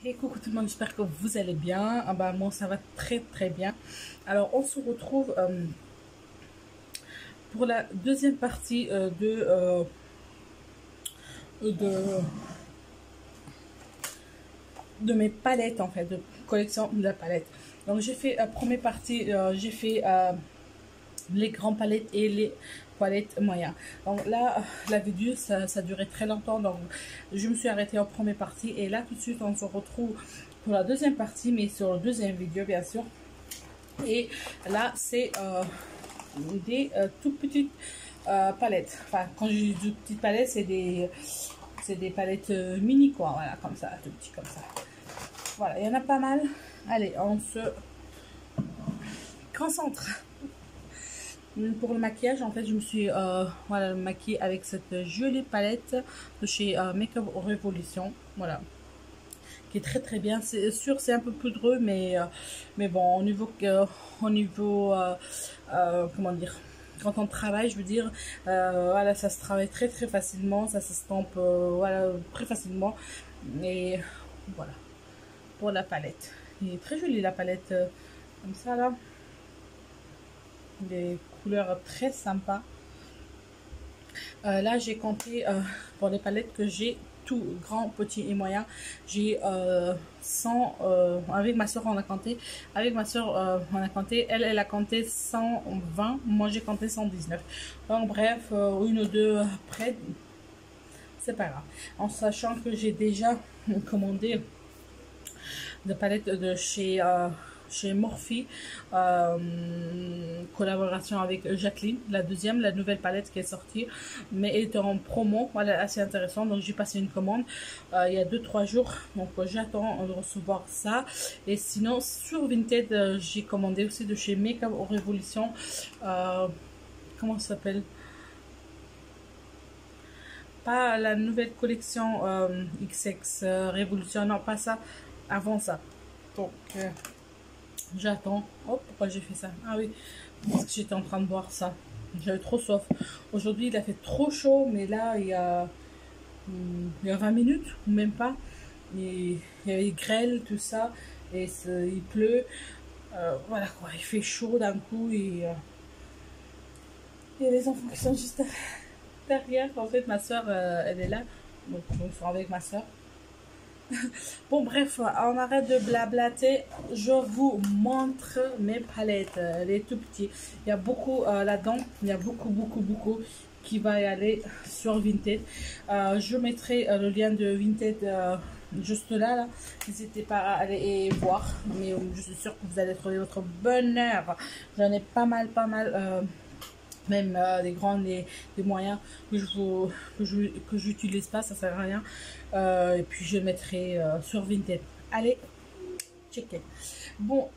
Et coucou tout le monde, j'espère que vous allez bien. Ah bah, moi ça va très très bien. Alors on se retrouve pour la deuxième partie de, de mes palettes en fait, de collection de la palette. Donc j'ai fait première partie, j'ai fait les grands palettes et les palettes moyens. Donc là, la vidéo, ça durait très longtemps. Donc je me suis arrêtée en première partie. Et là, tout de suite, on se retrouve pour la deuxième partie, mais sur la deuxième vidéo, bien sûr. Et là, c'est des toutes petites palettes. Enfin, quand je dis toutes petites palettes, c'est des palettes mini, quoi. Voilà, comme ça, tout petit comme ça. Voilà, il y en a pas mal. Allez, on se concentre. Pour le maquillage, en fait, je me suis voilà, maquillée avec cette jolie palette de chez Makeup Revolution. Voilà, qui est très très bien. C'est sûr, c'est un peu poudreux, mais bon, comment dire, quand on travaille, je veux dire, voilà, ça se travaille très très facilement, ça s'estompe voilà, très facilement. Et voilà, pour la palette. Elle est très jolie la palette, comme ça là. Des couleurs très sympas. Là, j'ai compté pour les palettes que j'ai, tout grand, petit et moyen. J'ai 100, avec ma soeur on a compté, on a compté, elle a compté 120, moi j'ai compté 119. Donc bref, une ou deux après, c'est pas grave. En sachant que j'ai déjà commandé de palettes de chez Morphe, collaboration avec Jacqueline, la nouvelle palette qui est sortie, mais elle était en promo, voilà, assez intéressant. Donc j'ai passé une commande il y a 2-3 jours, donc j'attends de recevoir ça. Et sinon sur Vinted, j'ai commandé aussi de chez Makeup Revolution, comment ça s'appelle, pas la nouvelle collection XX Révolution, non pas ça, avant ça. Donc j'attends. Oh, pourquoi j'ai fait ça? Ah oui, parce que j'étais en train de boire ça. J'avais trop soif. Aujourd'hui, il a fait trop chaud, mais là, il y a 20 minutes, ou même pas. Il y avait grêle, tout ça, et il pleut. Voilà quoi, il fait chaud d'un coup, et il y a les enfants qui sont juste derrière. En fait, ma soeur, elle est là. Donc, je suis avec ma soeur. Bon, bref, on arrête de blablater. Je vous montre mes palettes, les tout petits. Il y a beaucoup là-dedans. Il y a beaucoup qui va y aller sur Vinted. Je mettrai le lien de Vinted juste là. N'hésitez pas à aller voir. Mais je suis sûre que vous allez trouver votre bonheur. J'en ai pas mal. Même les grands, les moyens que j'utilise pas, ça sert à rien. Et puis je mettrai sur Vinted. Allez, checker. Bon,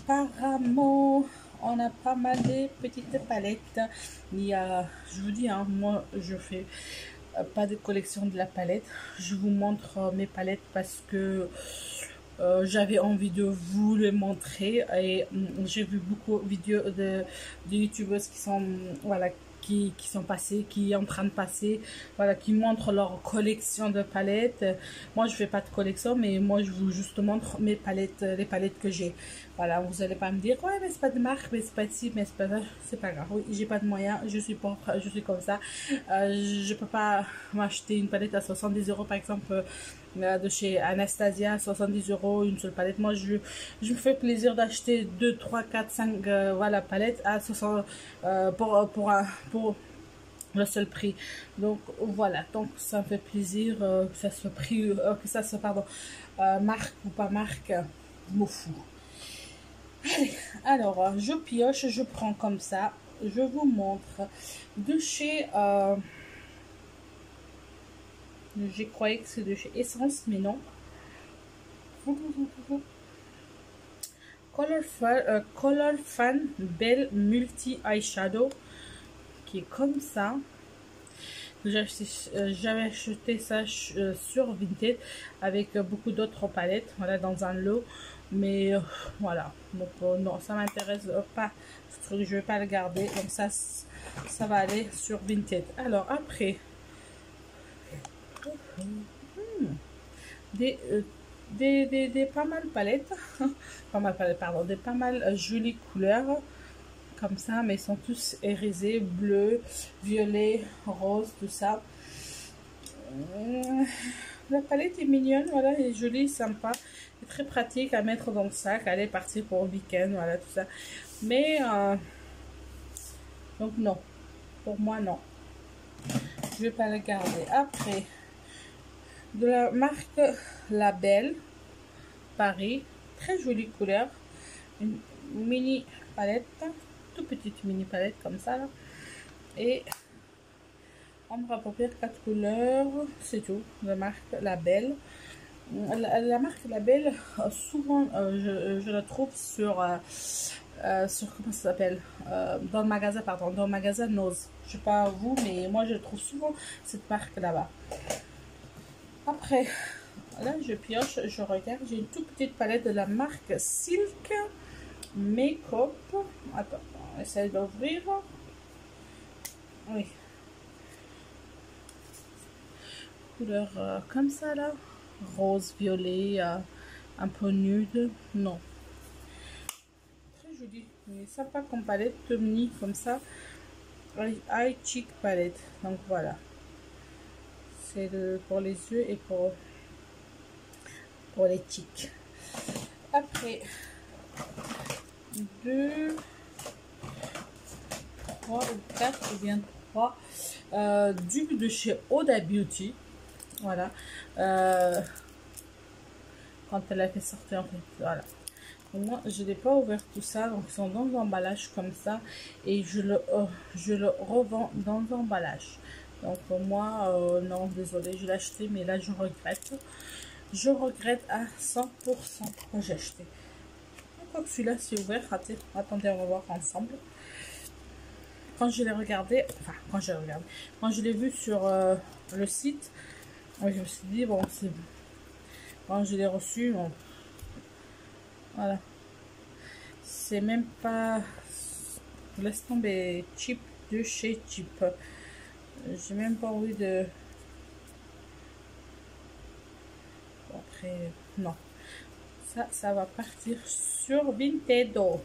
apparemment, on a pas mal de petites palettes. Il y a, je vous dis, hein, moi je fais pas de collection de la palette. Je vous montre mes palettes parce que j'avais envie de vous les montrer, et j'ai vu beaucoup de vidéos de youtubeuses qui sont voilà, qui sont passées, qui est en train de passer, voilà, qui montrent leur collection de palettes. Moi je fais pas de collection, mais moi je vous juste montre mes palettes, les palettes que j'ai. Voilà, vous allez pas me dire ouais mais c'est pas de marque, mais c'est pas de ci, mais c'est pas grave. Oui, j'ai pas de moyens, je suis pauvre, je suis comme ça. Je peux pas m'acheter une palette à 70 € par exemple, de chez Anastasia, 70 € une seule palette. Moi je me fais plaisir d'acheter 2 3 4 5 voilà, palettes à 60 pour le seul prix. Donc voilà, donc ça me fait plaisir que ça soit prix, que ça soit, pardon, marque ou pas marque, je m'en fous. Allez, alors je pioche, je prends comme ça, je vous montre de chez j'ai croyé que c'est de chez Essence, mais non. Color Fan Belle Multi Eyeshadow, qui est comme ça. J'avais acheté ça sur Vinted avec beaucoup d'autres palettes, voilà, dans un lot. Mais voilà, donc non, ça m'intéresse pas, je vais pas le garder. Donc ça va aller sur Vinted. Alors après, des des pas mal palettes, pas mal palettes, pardon, des pas mal jolies couleurs comme ça, mais ils sont tous irisés, bleu, violet, rose, tout ça. La palette est mignonne, voilà, elle est jolie, sympa, est très pratique à mettre dans le sac, aller partir pour le week-end, voilà, tout ça. Mais donc non, pour moi non, je vais pas la garder. Après, de la marque Label Paris, très jolie couleur, une mini palette, toute petite mini palette comme ça là. Et ombre à paupières 4 couleurs, c'est tout. La marque Label. La marque Label, souvent je la trouve sur comment ça s'appelle, dans le magasin, pardon, dans le magasin Nose. Je sais pas vous, mais moi je trouve souvent cette marque là-bas. Après, là je pioche, je regarde, j'ai une toute petite palette de la marque Silk Makeup. Attends, on essaie d'ouvrir. Oui. Couleur comme ça là, rose, violet, un peu nude. Non. Très joli, mais sympa comme palette, mini comme ça. Eye Cheek palette. Donc voilà. C'est pour les yeux et pour les cheeks. Après, 2, 3 ou 4 ou bien 3 dupes de chez Huda Beauty. Voilà. Quand elle a fait sortir, en fait, voilà. Moi, je n'ai pas ouvert tout ça, donc ils sont dans l'emballage comme ça, et je le revends dans l'emballage. Donc moi, non, désolé, je l'ai acheté, mais là, je regrette. Je regrette à 100% pourquoi j'ai acheté. Encore que celui-là, c'est ouvert, raté. Attendez, on va voir ensemble. Quand je l'ai regardé, enfin, quand je l'ai vu sur le site, je me suis dit, bon, c'est bon. Quand je l'ai reçu, bon, voilà. C'est même pas, laisse tomber, cheap de chez cheap. J'ai même pas envie de, après, non. Ça va partir sur Vinted. Donc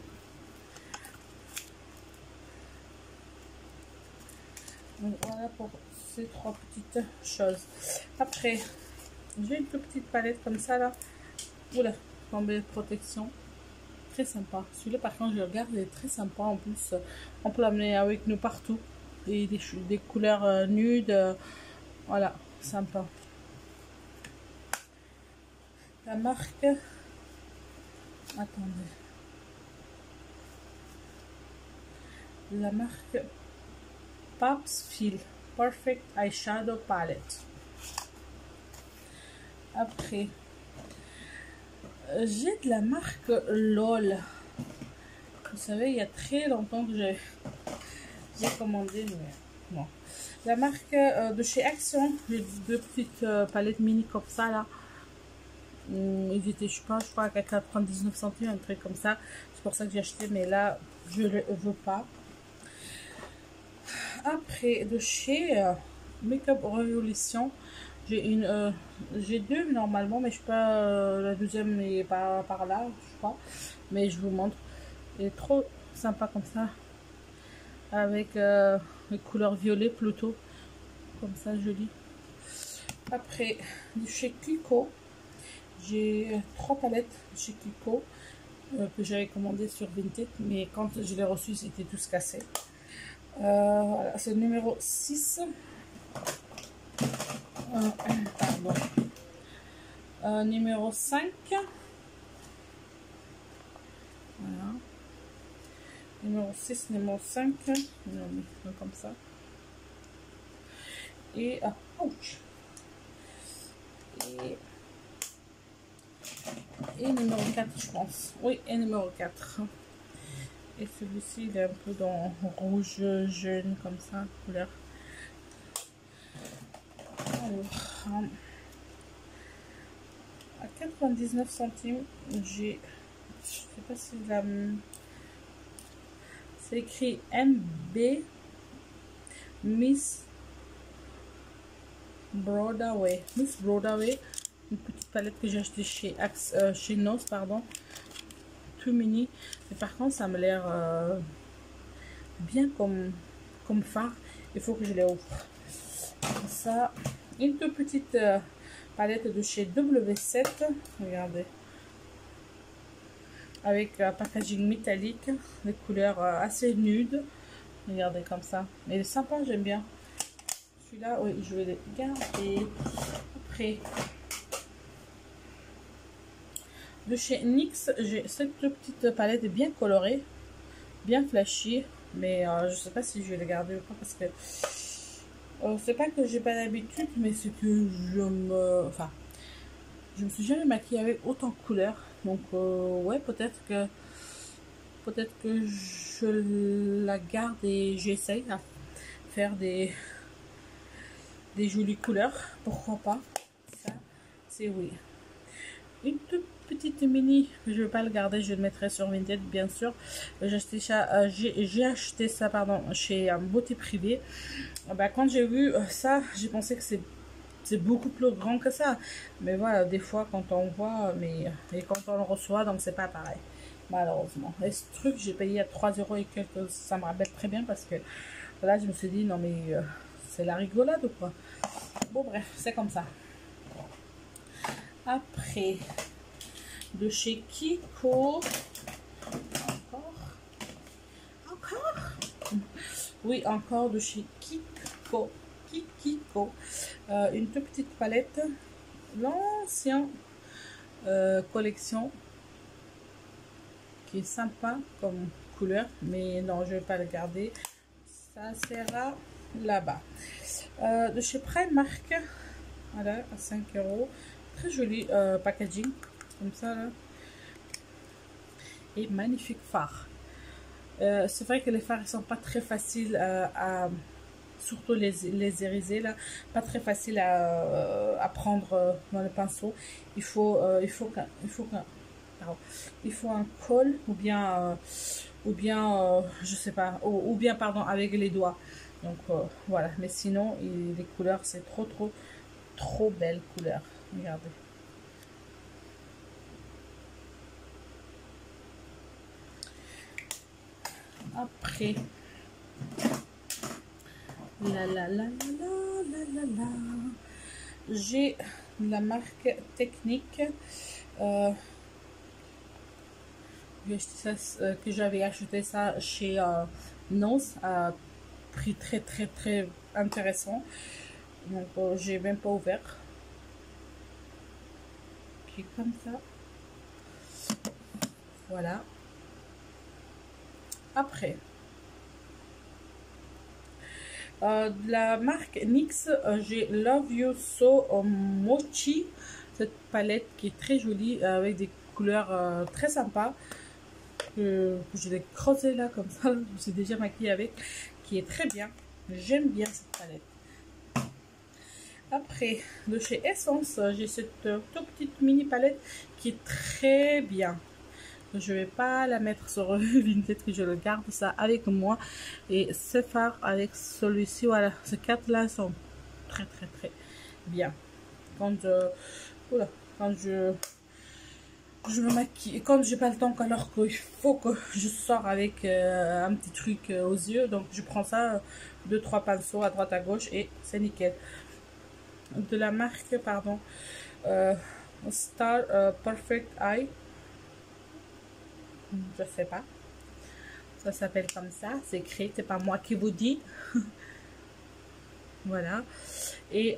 voilà pour ces 3 petites choses. Après, j'ai une toute petite palette comme ça là. Oula, tombée de protection. Très sympa. Celui-là par contre je regarde, il est très sympa. En plus, on peut l'amener avec nous partout. Et des couleurs nudes. Voilà, sympa. La marque, attendez. La marque Paps Feel Perfect Eyeshadow Palette. Après, j'ai de la marque LOL. Vous savez, il y a très longtemps que j'ai commandé, mais bon. La marque de chez Action, j'ai 2 petites palettes mini comme ça là. Ils étaient, je crois à 99 centimes, un truc comme ça. C'est pour ça que j'ai acheté, mais là, je ne veux pas. Après, de chez Makeup Revolution, j'ai 2 normalement, mais je sais pas, la deuxième n'est pas par là, je crois. Mais je vous montre. Elle est trop sympa comme ça, avec les couleurs violet plutôt, comme ça, joli. Après, de chez Kiko, j'ai 3 palettes chez Kiko que j'avais commandé sur Vinted, mais quand je l'ai reçu, c'était tous cassé. Voilà, c'est le numéro 6. Pardon. Numéro 5. Voilà. Numéro 6, numéro 5. Comme ça. Et, ouch. Et numéro 4, je pense. Oui, et numéro 4. Et celui-ci, il est un peu dans rouge jaune, comme ça, couleur. Alors, à 99 centimes, j'ai, je sais pas si c'est écrit MB Miss Broadway. une petite palette que j'ai achetée chez chez Nos, pardon, tout mini. Mais par contre, ça me l'air bien comme fard. Il faut que je les ouvre. Ça, une toute petite palette de chez W7. Regardez. Avec packaging métallique, des couleurs assez nudes. Regardez comme ça. Mais il est sympa, j'aime bien. Celui-là, oui, je vais les garder. Après, de chez NYX, j'ai cette petite palette bien colorée, bien flashy. Mais je sais pas si je vais les garder ou pas parce que c'est pas que j'ai pas l'habitude, mais c'est que je me suis jamais maquillée avec autant de couleurs. Donc ouais, peut-être que je la garde et j'essaye à faire des jolies couleurs, pourquoi pas. Ça c'est oui. Une toute petite mini, je ne vais pas le garder, je le mettrai sur Vinted bien sûr. J'ai acheté ça pardon chez Beauté Privée. Bah, quand j'ai vu ça, j'ai pensé que c'est beaucoup plus grand que ça, mais voilà, des fois quand on voit et quand on le reçoit, donc c'est pas pareil malheureusement. Et ce truc j'ai payé à 3 € et quelques, ça me rappelle très bien parce que là je me suis dit non mais c'est la rigolade ou quoi. Bon bref, c'est comme ça. Après, de chez Kiko, encore oui, encore de chez Kiko, une toute petite palette, l'ancienne collection, qui est sympa comme couleur, mais non, je vais pas le garder, ça sera là-bas. De chez Primark, voilà, à 5 €, très joli packaging, comme ça là, et magnifique fard. C'est vrai que les fards ils sont pas très faciles surtout les irisés là, pas très facile à prendre dans le pinceau. Il faut un col ou bien je sais pas, ou bien pardon avec les doigts. Donc voilà, mais sinon les couleurs c'est trop belles couleurs. Regardez. Après, j'ai la marque Technique que j'avais acheté ça chez Nos à prix très intéressant. Donc j'ai même pas ouvert. Puis comme ça, voilà. Après, de la marque NYX, j'ai Love You So Mochi, cette palette qui est très jolie avec des couleurs très sympas. Je l'ai creusé là comme ça, je me suis déjà maquillée avec, qui est très bien. J'aime bien cette palette. Après, de chez Essence, j'ai cette toute petite mini palette qui est très bien. Je vais pas la mettre sur Vinted, que je le garde ça avec moi. Et ces fards avec celui-ci, voilà, ces quatre là sont très bien. Quand je me maquille, quand j'ai pas le temps, alors qu'il faut que je sors avec un petit truc aux yeux, donc je prends ça, 2-3 pinceaux à droite à gauche et c'est nickel. De la marque pardon Star Perfect Eye, je sais pas, ça s'appelle comme ça, c'est écrit, c'est pas moi qui vous dis. Voilà, et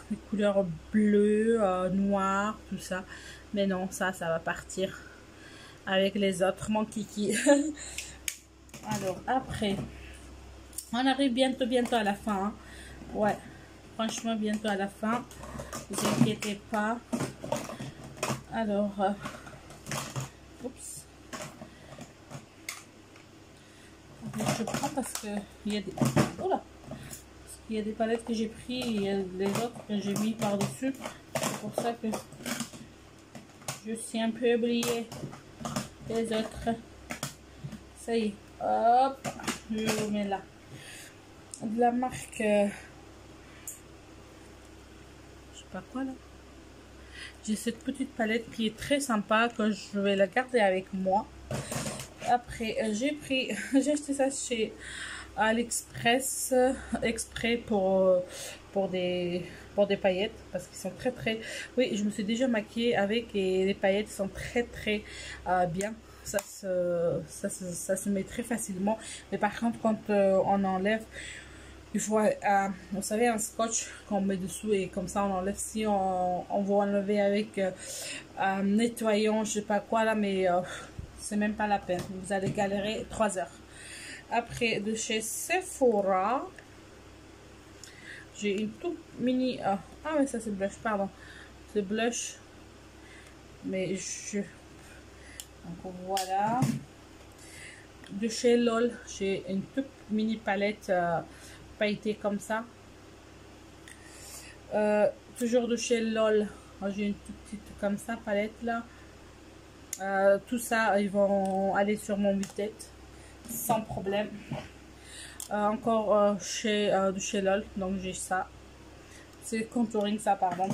les couleurs bleues, noires, tout ça, mais non, ça va partir avec les autres, mon kiki. Alors après, on arrive bientôt à la fin, hein. Ouais, franchement bientôt à la fin, ne vous inquiétez pas. Alors oups, je prends parce que il y a des il y a des palettes que j'ai pris et il y a les autres que j'ai mis par dessus, c'est pour ça que je suis un peu oubliée les autres. Ça y est, hop, je le mets là. De la marque je sais pas quoi là, j'ai cette petite palette qui est très sympa, que je vais la garder avec moi. Après, j'ai acheté ça chez AliExpress exprès pour des paillettes, parce qu'ils sont très, oui, je me suis déjà maquillée avec, et les paillettes sont très bien. Ça se met très facilement, mais par contre quand on enlève, il faut, vous savez, un scotch qu'on met dessous, et comme ça on enlève. Si on va enlever avec nettoyant, je sais pas quoi là, mais c'est même pas la peine, vous allez galérer 3 heures. Après, de chez Sephora, j'ai une toute mini, ah mais ça c'est blush, pardon, c'est blush, mais donc voilà. De chez LOL, j'ai une toute mini palette pailletée comme ça. Toujours de chez LOL, j'ai une toute petite comme ça palette là. Tout ça, ils vont aller sur mon tête sans problème. Encore de chez LOL, donc j'ai ça. C'est contouring ça, pardon.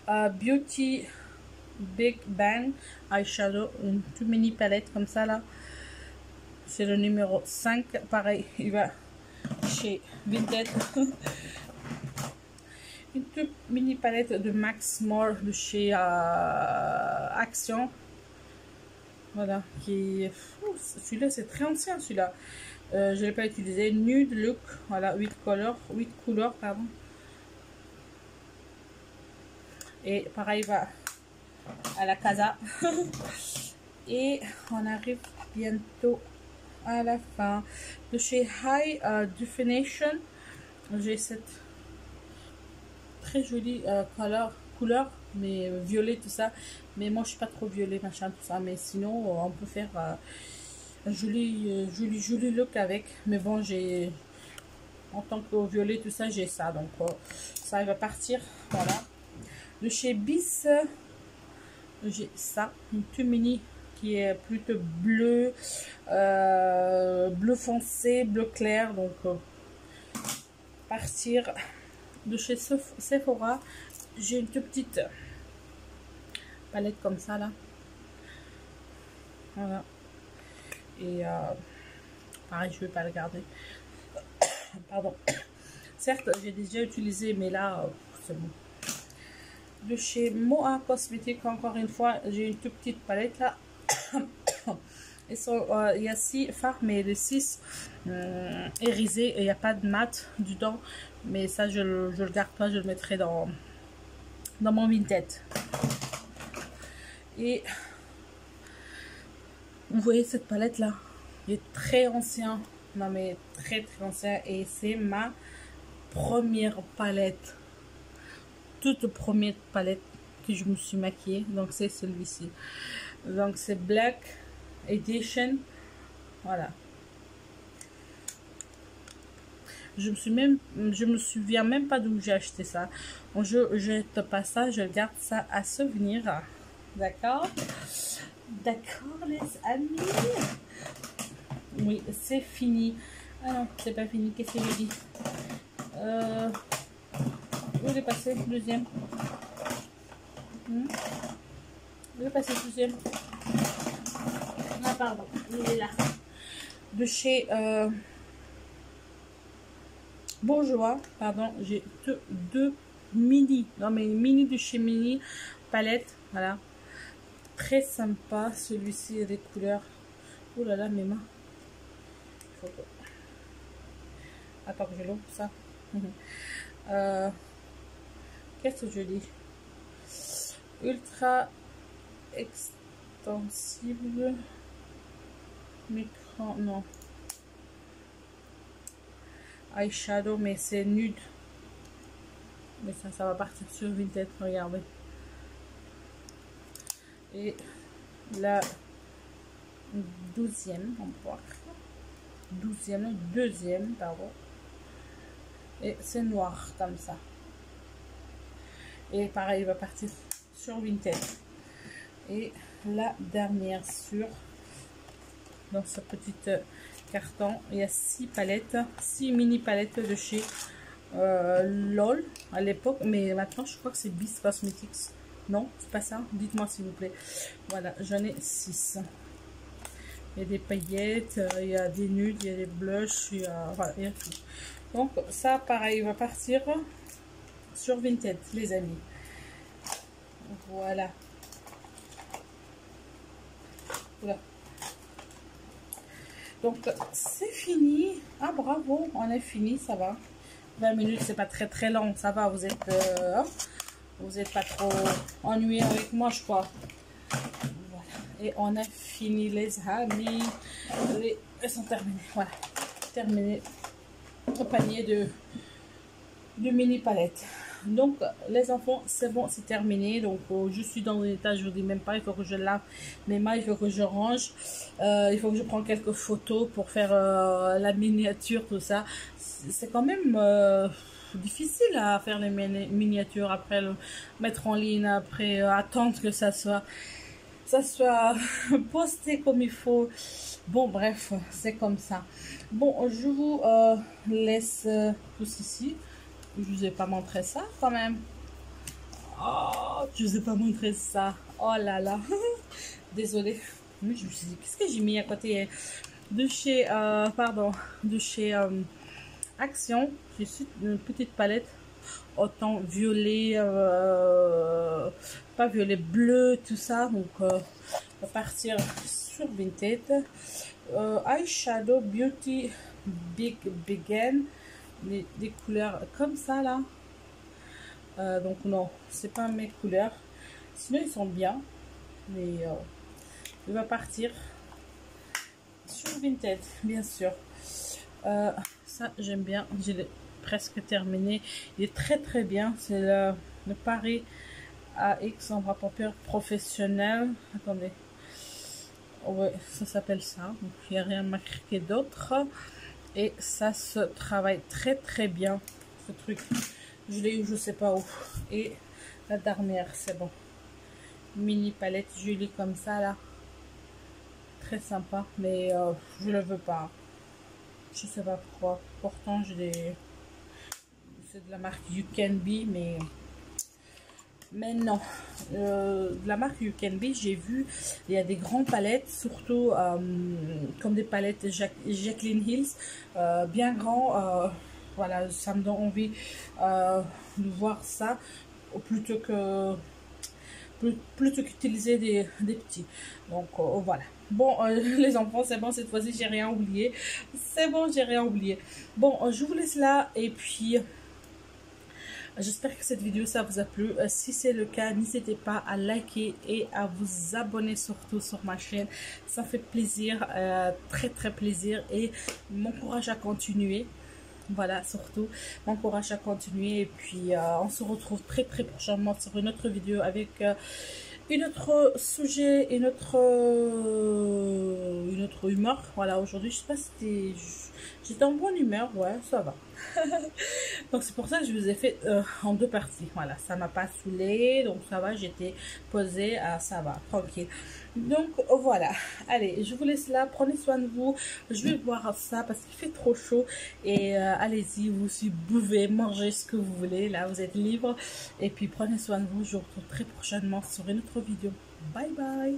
Beauty Big Bang Eyeshadow, une toute mini palette comme ça là. C'est le numéro 5, pareil, il va chez Vinted. Une toute mini palette de Max More de chez Action. Voilà, celui-là c'est très ancien celui-là. Je ne l'ai pas utilisé. Nude Look, voilà, 8 couleurs, pardon. Et pareil, va à la casa. Et on arrive bientôt à la fin. De chez High Definition, j'ai cette très jolie couleur, mais violet tout ça. Mais moi je suis pas trop violet machin tout ça, mais sinon on peut faire un joli look avec. Mais bon, j'ai en tant que violet tout ça, j'ai ça, donc ça il va partir. Voilà. De chez Bis, j'ai ça, une toute mini qui est plutôt bleu, bleu foncé, bleu clair, donc partir. De chez Sephora, j'ai une toute petite palette comme ça là, voilà. Et pareil, je vais pas le garder. Pardon. Certes, j'ai déjà utilisé, mais là, c'est bon. De chez Moa Cosmétique, encore une fois, j'ai une toute petite palette là. Il y a 6 fards, mais les 6 irisés, et il n'y a pas de mat dedans. Mais ça, je le garde pas, je le mettrai dans mon Vinted. Et vous voyez cette palette là, elle est très ancien, non mais très ancien, et c'est ma première palette, toute première palette que je me suis maquillée, donc c'est celui-ci, donc c'est Black Edition, voilà. Je me souviens même pas d'où j'ai acheté ça. Bon, je jette pas ça, je garde ça à souvenir, d'accord. D'accord les amis. Oui, c'est fini. Ah non, c'est pas fini. Qu'est-ce que je dis? Où il est passé le deuxième? Où il est passé le deuxième? Ah pardon, il est là. De chez Bourjois, pardon, j'ai deux mini, non mais mini de chez Mini palette, voilà. Très sympa celui-ci, les couleurs. Oh là là, mes mains. Attends que je l'ouvre ça. Qu'est-ce que je dis? Ultra extensible. Micro, non. Eyeshadow, mais c'est nude. Mais ça va partir sur Vinted, regardez. Et la 12e, on peut voir. 12e, deuxième, pardon. Et c'est noir comme ça. Et pareil, il va partir sur Vinted. Et la dernière dans ce petit carton, il y a 6 palettes, 6 mini palettes de chez LOL à l'époque, mais maintenant je crois que c'est Beast Cosmetics. Non, c'est pas ça. Dites-moi s'il vous plaît. Voilà, j'en ai 6. Il y a des paillettes, il y a des nudes, il y a des blushs, voilà, il y a tout. Donc ça, pareil, va partir sur Vinted, les amis. Voilà. Voilà. Donc c'est fini. Ah bravo, on a fini, ça va. 20 minutes, c'est pas très long, ça va. Vous êtes pas trop ennuyé avec moi, je crois. Voilà. Et on a fini, les amis. Elles sont terminées. Voilà, terminé le panier de mini palettes. Donc les enfants, c'est bon, c'est terminé. Donc je suis dans l'état, je vous dis même pas, il faut que je lave mes mains, il faut que je range, il faut que je prenne quelques photos pour faire la miniature, tout ça. C'est quand même difficile à faire les miniatures, après le mettre en ligne, après attendre que ça soit posté comme il faut. Bon bref, c'est comme ça. Bon, je vous laisse tous ici. Je vous ai pas montré ça quand même. Oh, je vous ai pas montré ça. Oh là là. Désolée. Mais je me suis dit, qu'est-ce que j'ai mis à côté de chez, de chez Action. J'ai une petite palette. Autant violet, pas violet, bleu, tout ça. Donc, on va partir sur Vinted. Eyeshadow Beauty Begin. Des couleurs comme ça là, donc non, c'est pas mes couleurs, sinon ils sont bien, mais il va partir sur Vinted, bien sûr. Ça j'aime bien, j'ai presque terminé, il est très bien. C'est le Paris AX Ombre à paupières professionnel. Attendez, ouais, ça s'appelle ça, donc il n'y a rien marqué d'autre. Et ça se travaille très bien, ce truc. Je l'ai eu, je sais pas où. Et la dernière, c'est bon. Mini palette Julie comme ça, là. Très sympa, mais je le veux pas. Je sais pas pourquoi. Pourtant, je l'ai... C'est de la marque You Can Be, mais non. De la marque You Can Be, j'ai vu, il y a des grandes palettes, surtout comme des palettes Jaclyn Hills, bien grand. Voilà, ça me donne envie de voir ça plutôt qu'utiliser des petits. Donc voilà. Bon, les enfants, c'est bon, cette fois-ci, j'ai rien oublié. C'est bon, j'ai rien oublié. Bon, je vous laisse là et puis... J'espère que cette vidéo ça vous a plu. Si c'est le cas, n'hésitez pas à liker et à vous abonner surtout sur ma chaîne. Ça fait plaisir, très plaisir, et m'encourage à continuer. Voilà, surtout m'encourage à continuer. Et puis on se retrouve très prochainement sur une autre vidéo avec une autre sujet, une autre humeur. Voilà, aujourd'hui je sais pas si j'étais en bonne humeur, ouais, ça va. Donc c'est pour ça que je vous ai fait en deux parties. Voilà, ça m'a pas saoulé, donc ça va, j'étais posée, ça va, tranquille. Donc voilà, allez, je vous laisse là, prenez soin de vous. Je vais boire ça parce qu'il fait trop chaud. Et allez-y, vous aussi, buvez, mangez ce que vous voulez, là vous êtes libre. Et puis prenez soin de vous, je vous retrouve très prochainement sur une autre vidéo. Bye bye.